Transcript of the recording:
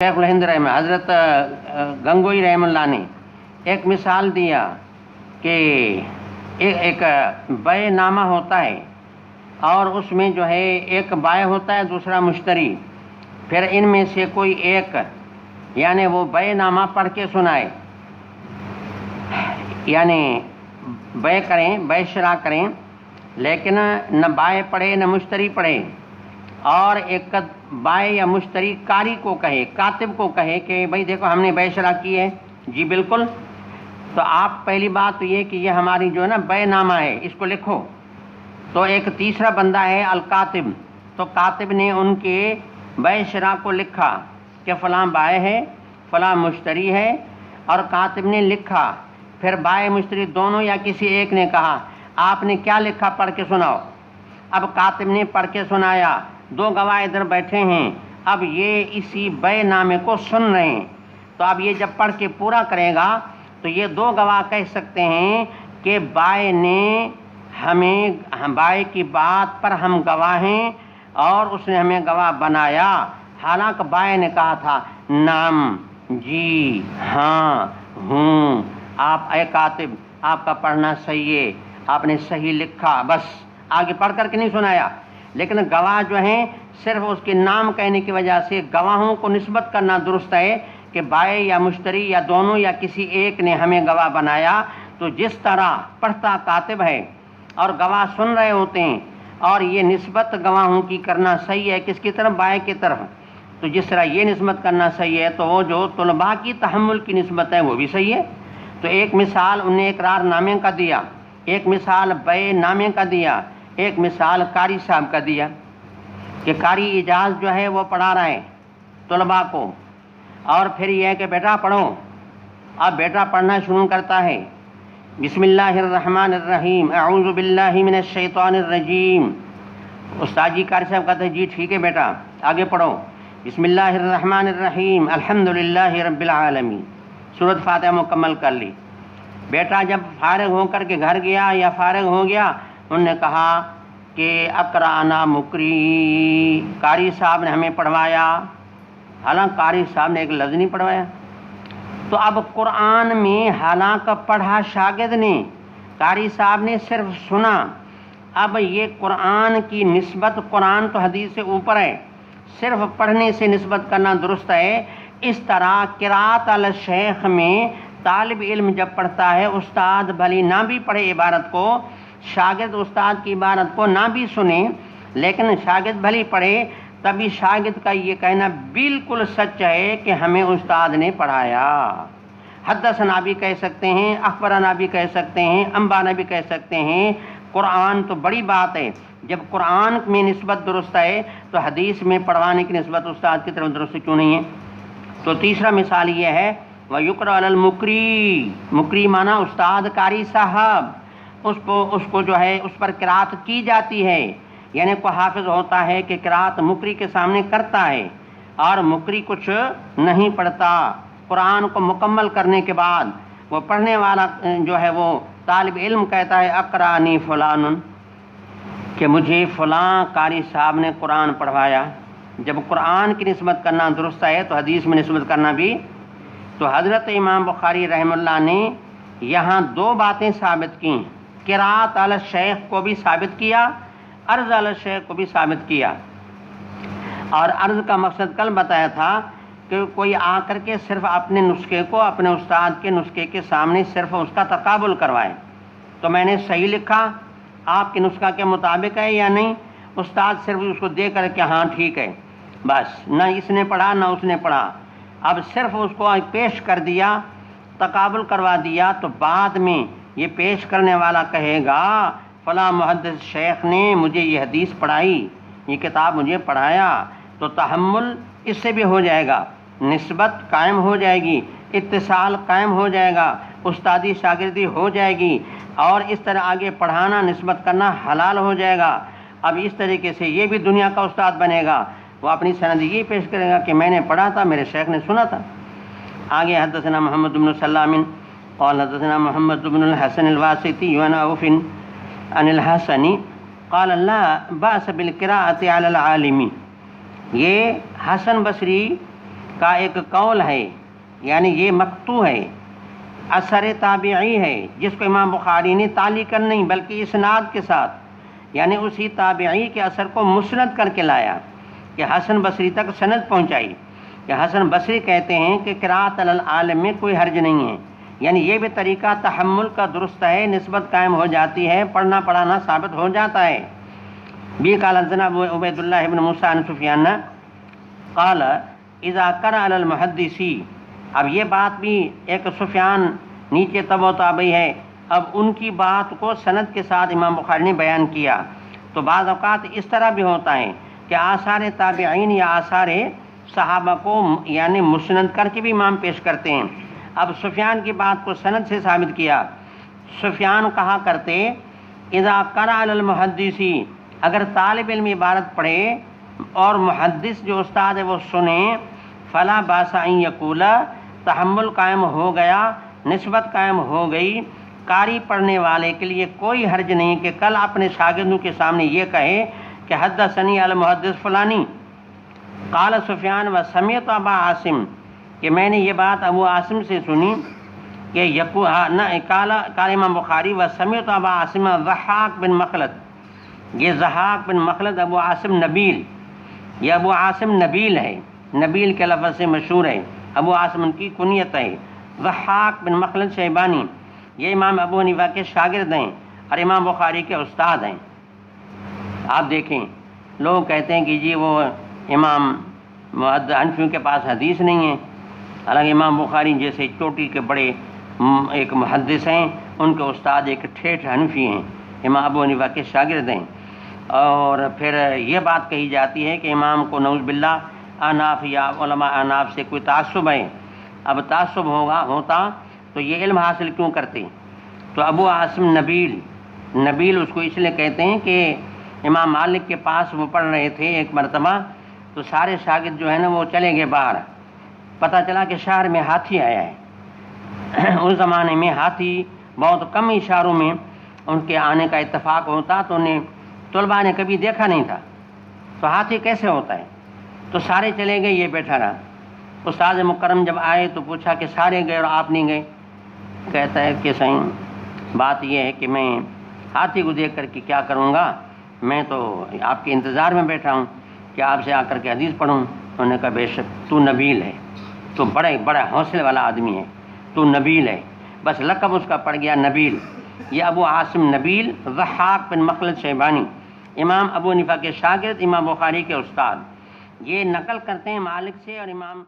شیخ الہند رحمہ حضرت گنگوئی رحمہ اللہ نے ایک مثال دیا کہ ایک بے نامہ ہوتا ہے اور اس میں جو ہے ایک بائع ہوتا ہے دوسرا مشتری، پھر ان میں سے کوئی ایک یعنی وہ بے نامہ پڑھ کے سنائے، یعنی بے کریں، بے شراء کریں، لیکن نہ بائع پڑھے نہ مشتری پڑھے، اور ایک بائع یا مشتری قاری کو کہے، کاتب کو کہے کہ بھئی دیکھو ہم نے بے شراء کی ہے، جی بالکل، تو آپ پہلی بات تو یہ کہ یہ ہماری جو ہے نا بے نامہ ہے، اس کو لکھو۔ تو ایک تیسرا بندہ ہے الکاتب، تو کاتب نے ان کے بے شراء کو لکھا کہ فلاں بائع ہے، فلاں مشتری ہے، اور کاتب نے لکھا، پھر بائع مشتری دونوں یا کسی ایک نے کہا آپ نے کیا لکھا پڑھ کے سناؤ۔ اب کاتب نے پڑھ کے سنایا، دو گواہ ادھر بیٹھے ہیں، اب یہ اسی بے نامے کو سن رہے ہیں، تو اب یہ جب پڑھ کے پورا کرے گا تو یہ دو گواہ کہہ سکتے ہیں کہ بائع نے ہمیں، بائع کی بات پر ہم گواہ ہیں اور اس نے ہمیں گواہ بنایا، حالانکہ بائع نے کہا تھا نعم، جی، ہاں، ہوں، آپ اے کاتب آپ کا پڑھنا صحیح ہے، آپ نے صحیح لکھا، بس آگے پڑھ کر کے نہیں سنایا۔ لیکن گواہ جو ہیں صرف اس کے نام کہنے کی وجہ سے گواہوں کو نسبت کرنا درست ہے کہ بائع یا مشتری یا دونوں یا کسی ایک نے ہمیں گواہ بنایا، تو جس طرح پڑھتا کاتب ہے اور گواہ سن رہے ہوتے ہیں، اور یہ نسبت گواہوں کی کرنا صحیح ہے کس کی طرف؟ بائع کی طرف، تو جس طرح یہ نسبت کرنا صحیح ہے تو وہ جو طلباء کی تحمل کی نسبت ہے وہ بھی صحیح ہے۔ تو ایک مثال انہیں اقرار نامے کا دیا، ایک مثال بے نامے کا دیا، ایک مثال قاری صاحب کا دیا کہ قاری اجاز جو ہے وہ پڑھا رہا ہے طلباء کو، اور پھر یہ ہے کہ بیٹا پڑھو، اب بیٹا پڑھنا شروع کرتا ہے، بسم اللہ الرحمن الرحیم، اعوذ باللہ من الشیطان الرجیم۔ استاد جی قاری صاحب کہتے ہیں جی ٹھیک ہے بیٹا آگے پڑھو، بسم اللہ الرحمن الرحیم الحمدللہ رب العالمین، سورۃ فاتحہ مکمل کر لی۔ بیٹا جب فارغ ہو کر کے گھر گیا یا فارغ ہو گیا، انہوں نے کہا کہ اقرأنا مقری، قاری صاحب نے ہمیں پڑھوایا، حالانکہ قاری صاحب نے ایک لفظ نہیں پڑھوایا۔ تو اب قرآن میں حالانکہ پڑھا شاگرد نے، قاری صاحب نے صرف سنا، اب یہ قرآن کی نسبت، قرآن تو حدیث سے اوپر ہے، صرف پڑھنے سے نسبت کرنا درست ہے۔ اس طرح قراءت علی الشیخ میں طالب علم جب پڑھتا ہے، استاد بھلی نہ بھی پڑھے عبارت کو، شاگرد استاد کی عبارت کو نہ بھی سنے، لیکن شاگرد بھلی پڑھے، تبھی شاگرد کا یہ کہنا بالکل سچ ہے کہ ہمیں استاد نے پڑھایا۔ حدثنا بھی کہہ سکتے ہیں، اخبرنا بھی کہہ سکتے ہیں، انبانا بھی کہہ سکتے ہیں۔ قرآن تو بڑی بات ہے، جب قرآن میں نسبت درست ہے تو حدیث میں پڑھوانے کی نسبت استاد کی طرف درست کیوں نہیں ہے؟ تو تیسرا مثال یہ ہے وَيُقْرَأُ عَلَى الْمُقْرِي، مقری مانا استاد قاری صاحب، اس کو جو ہے اس پر قرات کی جاتی ہے، یعنی کوئی حافظ ہوتا ہے کہ قرات مقری کے سامنے کرتا ہے، اور مقری کچھ نہیں پڑھتا۔ قرآن کو مکمل کرنے کے بعد وہ پڑھنے والا جو ہے وہ طالب علم کہتا ہے اقرأنی فلان، کہ مجھے فلاں قاری صاحب نے قرآن پڑھوایا۔ جب قرآن کی نسبت کرنا درست ہے تو حدیث میں نسبت کرنا بھی۔ تو حضرت امام بخاری رحمہ اللہ نے یہاں دو باتیں ثابت کیں، قراءت علی الشیخ کو بھی ثابت کیا، عرض علی الشیخ کو بھی ثابت کیا۔ اور عرض کا مقصد کل بتایا تھا کہ کوئی آ کر کے صرف اپنے نسخے کو اپنے استاد کے نسخے کے سامنے صرف اس کا تقابل کروائے، تو میں نے صحیح لکھا، آپ کے نسخہ کے مطابق ہے یا نہیں، استاد صرف اس کو دے کر کے ہاں ٹھیک ہے، بس نہ اس نے پڑھا نہ اس نے پڑھا، اب صرف اس کو پیش کر دیا، تقابل کروا دیا، تو بعد میں یہ پیش کرنے والا کہے گا فلاں محدث شیخ نے مجھے یہ حدیث پڑھائی، یہ کتاب مجھے پڑھایا، تو تحمل اس سے بھی ہو جائے گا، نسبت قائم ہو جائے گی، اتصال قائم ہو جائے گا، استادی شاگردی ہو جائے گی، اور اس طرح آگے پڑھانا نسبت کرنا حلال ہو جائے گا۔ اب اس طریقے سے یہ بھی دنیا کا استاد بنے گا، وہ اپنی سند یہ پیش کرے گا کہ میں نے پڑھا تھا، میرے شیخ نے سنا تھا۔ آگے حدثنا محمد بن سلام قال حدثنا محمد بن الحسن الواسطی عن عوف عن الحسن قال لا بأس بالقراءة على العالم، یہ حسن بصری کا ایک قول ہے، یعنی یہ مقطوع ہے، اثر تابعی ہے، جس کو امام بخاری نے تعلیقاً نہیں بلکہ اسناد کے ساتھ، یعنی اسی تابعی کے اثر کو مسند کر کے لایا کہ حسن بصری تک سند پہنچائی کہ حسن بصری کہتے ہیں کہ قراءت علی العالم میں کوئی حرج نہیں ہے، یعنی یہ بھی طریقہ تحمل کا درست ہے، نسبت قائم ہو جاتی ہے، پڑھنا پڑھانا ثابت ہو جاتا ہے۔ بھی قال جناب عبید اللہ ابن موسیٰ عن سفیان قال اذا قرأ علی المحدثی، اب یہ بات بھی ایک سفیان نیچے تبع تابعی ہے، اب ان کی بات کو سند کے ساتھ امام بخاری نے بیان کیا۔ تو بعض اوقات اس طرح بھی ہوتا ہے کہ آثار تابعین یا آثار صحابہ کو یعنی مسند کر کے بھی امام پیش کرتے ہیں۔ اب سفیان کی بات کو سند سے ثابت کیا۔ سفیان کہا کرتے اذا قرأ علی المحدثی، اگر طالب علم عبارت پڑھے اور محدث جو استاد ہے وہ سنیں، فلا باس ان یقول، تحمل قائم ہو گیا، نسبت قائم ہو گئی، قاری پڑھنے والے کے لیے کوئی حرج نہیں کہ کل اپنے شاگردوں کے سامنے یہ کہے کہ حدثنی المحدث فلانی قال سفیان و سمعت ابا عاصم، کہ میں نے یہ بات ابو عاصم سے سنی کہ قال امام بخاری و سمعت ابا عاصم ضحاک بن مخلد، یہ ضحاک بن مخلد ابو عاصم نبیل، یہ ابو عاصم نبیل ہے، نبیل کے لفظ سے مشہور ہے، ابو عاصم ان کی کنیت ہے۔ ضحاک بن مخلد شیبانی، یہ امام ابو حنیفہ کے شاگرد ہیں اور امام بخاری کے استاد ہیں۔ آپ دیکھیں لوگ کہتے ہیں کہ جی وہ امام حنفیوں کے پاس حدیث نہیں ہے، حالانکہ امام بخاری جیسے چوٹی کے بڑے ایک محدث ہیں، ان کے استاد ایک ٹھیٹھ حنفی ہیں، امام ابو حنیفہ کے شاگرد ہیں۔ اور پھر یہ بات کہی جاتی ہے کہ امام کو نعوذ باللہ احناف یا علماء احناف سے کوئی تعصب ہے، اب تعصب ہوتا تو یہ علم حاصل کیوں کرتے؟ تو ابو عاصم نبیل اس کو اس لیے کہتے ہیں کہ امام مالک کے پاس وہ پڑھ رہے تھے ایک مرتبہ، تو سارے شاگرد جو ہے نا وہ چلے گئے باہر، پتہ چلا کہ شہر میں ہاتھی آیا ہے۔ اس زمانے میں ہاتھی بہت کم اشاروں میں ان کے آنے کا اتفاق ہوتا، تو انہیں طلباء نے کبھی دیکھا نہیں تھا، تو ہاتھی کیسے ہوتا ہے؟ تو سارے چلے گئے، یہ بیٹھا رہا۔ استاد مکرم جب آئے تو پوچھا کہ سارے گئے اور آپ نہیں گئے؟ کہتا ہے کہ صحیح بات یہ ہے کہ میں ہاتھی کو دیکھ کر کے کیا کروں گا، میں تو آپ کے انتظار میں بیٹھا ہوں کہ آپ سے آ کر کے حدیث پڑھوں۔ انہوں نے کہا بے شک تو نبیل ہے، تو بڑا حوصلے والا آدمی ہے، تو نبیل ہے، بس لقب اس کا پڑ گیا نبیل۔ یہ ابو عاصم نبیل ضحاک بن مخلد شیبانی، امام ابو حنیفہ کے شاگرد، امام بخاری کے استاد، یہ نقل کرتے ہیں مالک سے اور امام